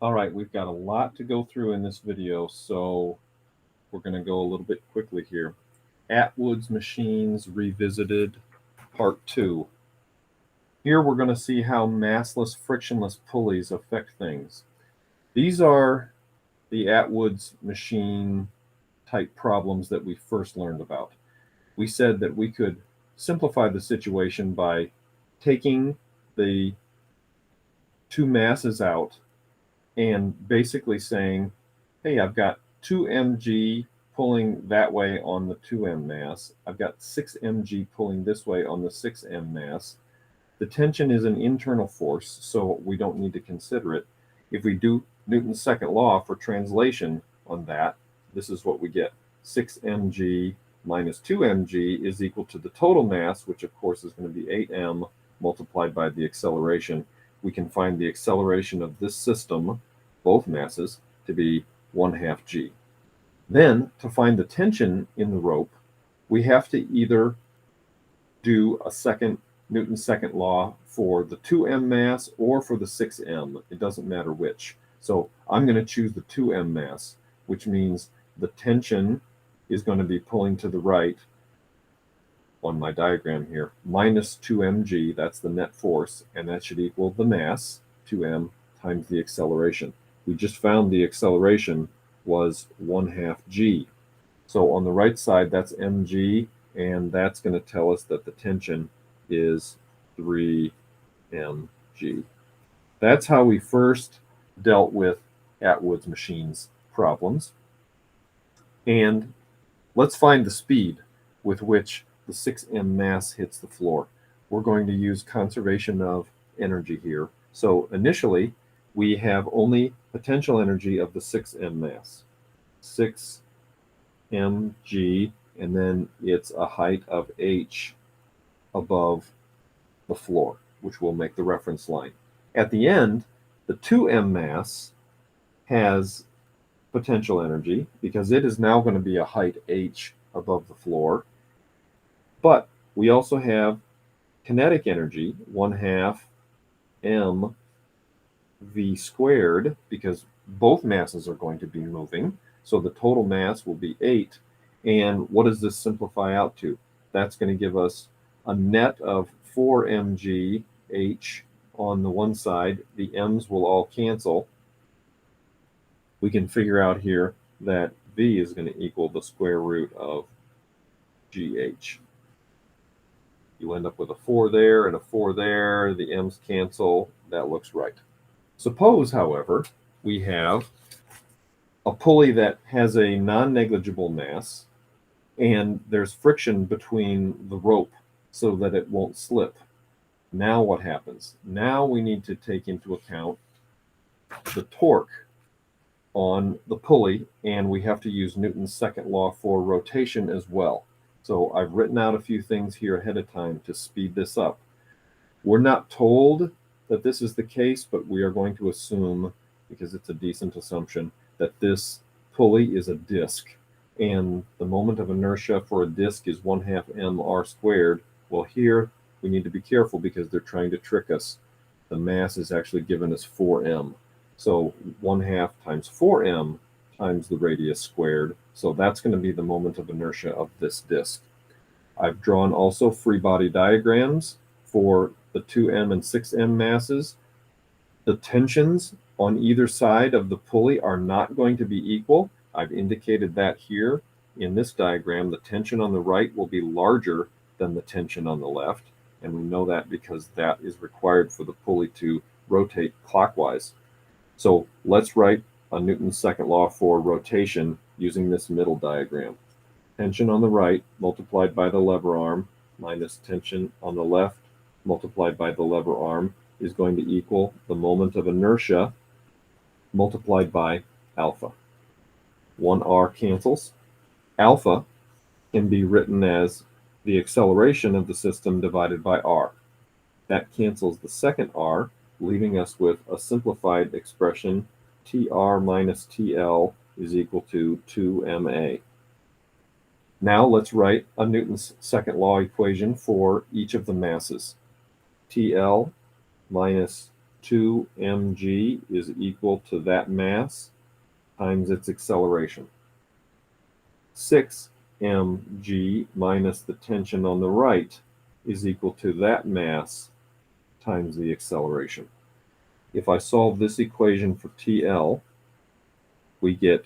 All right, we've got a lot to go through in this video, so we're going to go a little bit quickly here. Atwoods machines revisited, part 2. Here we're going to see how massless, frictionless pulleys affect things. These are the Atwoods machine type problems that we first learned about. We said that we could simplify the situation by taking the two masses out and basically saying, hey, I've got 2 mg pulling that way on the 2m mass. I've got 6 mg pulling this way on the 6m mass. The tension is an internal force, so we don't need to consider it. If we do Newton's second law for translation on that, this is what we get. 6 mg minus 2 mg is equal to the total mass, which of course is going to be 8m multiplied by the acceleration. We can find the acceleration of this system, both masses, to be 1/2 g. Then, to find the tension in the rope, we have to either do Newton's second law for the 2m mass or for the 6m. It doesn't matter which. So I'm going to choose the 2m mass, which means the tension is going to be pulling to the right on my diagram here, minus 2 mg, that's the net force, and that should equal the mass, 2m, times the acceleration. We just found the acceleration was 1/2 g. So on the right side, that's mg, and that's going to tell us that the tension is 3 mg. That's how we first dealt with Atwood's machines problems. And let's find the speed with which the 6m mass hits the floor. We're going to use conservation of energy here. So initially, we have only potential energy of the 6m mass. 6 mg, and then it's a height of h above the floor, which will make the reference line. At the end, the 2m mass has potential energy because it is now going to be a height h above the floor. But we also have kinetic energy, 1/2 m v squared, because both masses are going to be moving. So the total mass will be 8. And what does this simplify out to? That's going to give us a net of 4 mg h on the one side. The m's will all cancel. We can figure out here that v is going to equal the square root of gh. You end up with a 4 there and a 4 there. The m's cancel. That looks right. Suppose, however, we have a pulley that has a non-negligible mass, and there's friction between the rope so that it won't slip. Now what happens? Now we need to take into account the torque on the pulley, and we have to use Newton's second law for rotation as well. So I've written out a few things here ahead of time to speed this up. We're not told that this is the case, but we are going to assume, because it's a decent assumption, that this pulley is a disk, and the moment of inertia for a disk is 1/2 mr squared. Well, here we need to be careful because they're trying to trick us. The mass is actually given as 4m. So 1/2 times 4m times the radius squared. So that's going to be the moment of inertia of this disk. I've drawn also free body diagrams for the 2m and 6m masses. The tensions on either side of the pulley are not going to be equal. I've indicated that here in this diagram. The tension on the right will be larger than the tension on the left, and we know that because that is required for the pulley to rotate clockwise. So let's write a Newton's second law for rotation using this middle diagram. Tension on the right multiplied by the lever arm minus tension on the left multiplied by the lever arm is going to equal the moment of inertia multiplied by alpha. 1r cancels. Alpha can be written as the acceleration of the system divided by r. That cancels the second r, leaving us with a simplified expression, tr minus tl is equal to 2ma. Now let's write a Newton's second law equation for each of the masses. TL minus 2 mg is equal to that mass times its acceleration. 6 mg minus the tension on the right is equal to that mass times the acceleration. If I solve this equation for TL, we get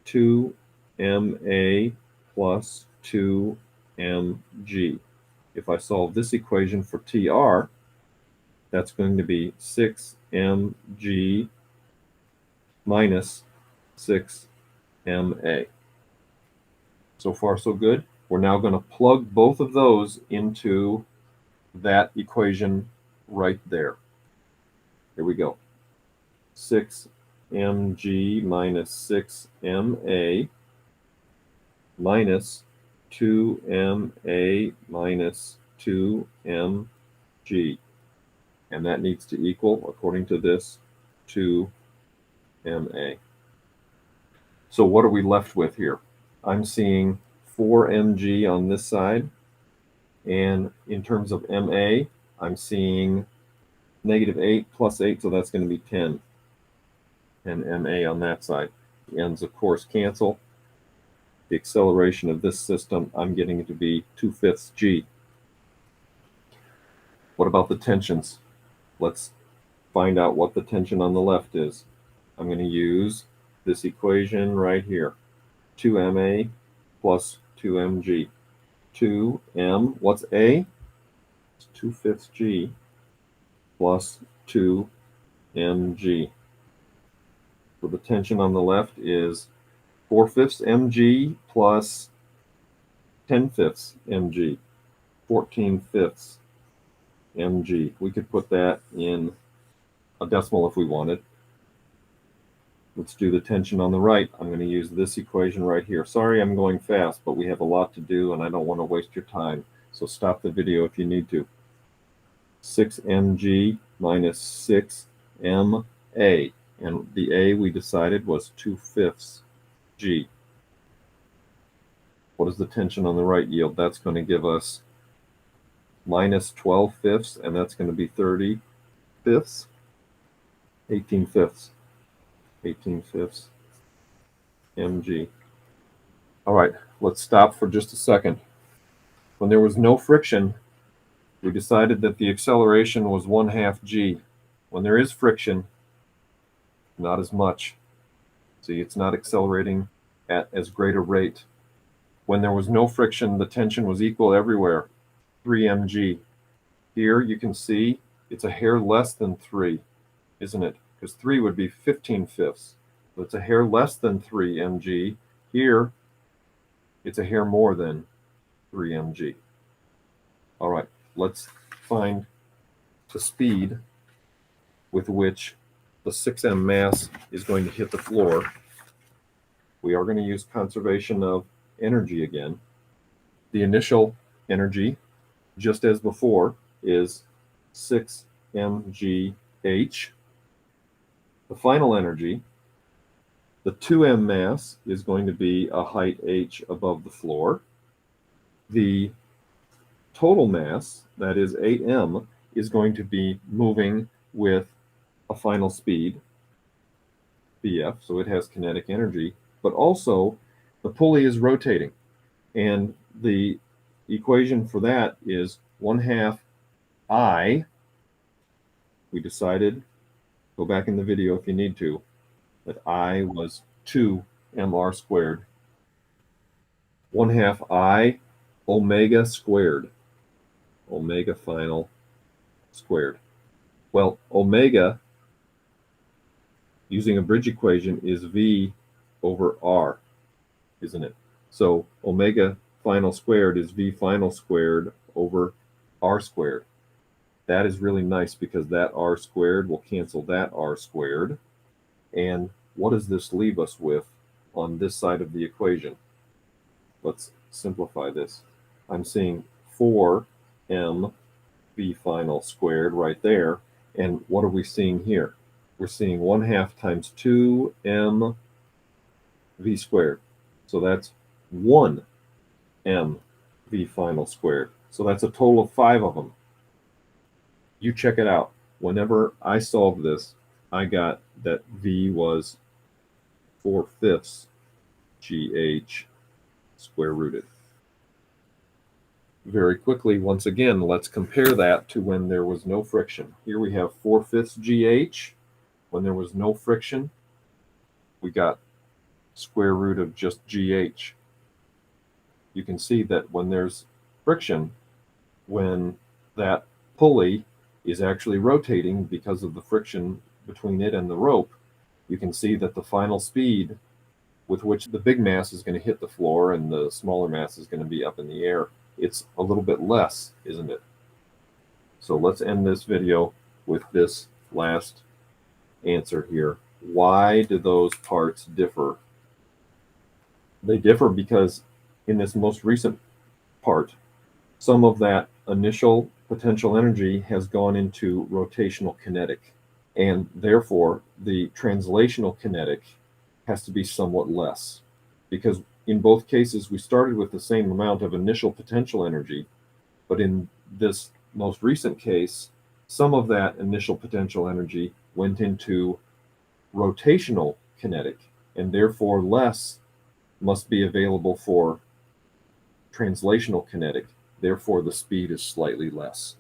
2 ma plus 2 mg. If I solve this equation for TR, that's going to be 6 mg minus 6 ma. So far, so good. We're now going to plug both of those into that equation right there. Here we go. 6 mg minus 6 ma minus 2 ma minus 2 mg. And that needs to equal, according to this, 2 ma. So what are we left with here? I'm seeing 4 mg on this side. And in terms of ma, I'm seeing -8 plus 8, so that's going to be 10. And ma on that side. The ends, of course, cancel. The acceleration of this system, I'm getting it to be 2/5 g. What about the tensions? Let's find out what the tension on the left is. I'm going to use this equation right here. 2 ma plus 2 mg. 2m, what's a? It's 2/5 g plus 2 mg. So the tension on the left is 4/5 mg plus 10/5 mg, 14/5 mg. We could put that in a decimal if we wanted. Let's do the tension on the right. I'm going to use this equation right here. Sorry I'm going fast, but we have a lot to do and I don't want to waste your time. So stop the video if you need to. 6 mg minus 6 ma. And the a we decided was 2/5 g. What does the tension on the right yield? That's going to give us minus 12/5, and that's going to be 30/5, 18/5, 18/5 mg. All right, let's stop for just a second. When there was no friction, we decided that the acceleration was 1/2 g. When there is friction, not as much. See, it's not accelerating at as great a rate. When there was no friction, the tension was equal everywhere, 3 mg. Here you can see it's a hair less than 3, isn't it? Because 3 would be 15/5. But it's a hair less than 3 mg. Here, it's a hair more than 3 mg. All right, let's find the speed with which the 6m mass is going to hit the floor. We are going to use conservation of energy again. The initial energy, just as before, is 6 mgh. The final energy, the 2m mass, is going to be a height h above the floor. The total mass, that is 8m, is going to be moving with a final speed, Bf, so it has kinetic energy, but also the pulley is rotating. And the equation for that is 1/2 I. We decided, go back in the video if you need to, that I was 2 mr squared. 1/2 I omega squared. Omega final squared. Well, omega, using a bridge equation, is V over R, isn't it? So omega final squared is V final squared over R squared. That is really nice because that R squared will cancel that R squared. And what does this leave us with on this side of the equation? Let's simplify this. I'm seeing 4m V final squared right there. And what are we seeing here? We're seeing 1/2 times 2m V squared. So that's 1m V final squared. So that's a total of 5 of them. You check it out. whenever I solved this, I got that V was 4/5 GH square rooted. Very quickly, once again, let's compare that to when there was no friction. Here we have 4/5 GH. When there was no friction, we got square root of just GH. You can see that when there's friction, when that pulley is actually rotating because of the friction between it and the rope, you can see that the final speed with which the big mass is going to hit the floor and the smaller mass is going to be up in the air, it's a little bit less, isn't it? So let's end this video with this last answer here. Why do those parts differ? They differ because in this most recent part, some of that initial potential energy has gone into rotational kinetic, and therefore the translational kinetic has to be somewhat less, because in both cases we started with the same amount of initial potential energy, but in this most recent case, some of that initial potential energy went into rotational kinetic, and therefore less must be available for translational kinetic. Therefore, the speed is slightly less.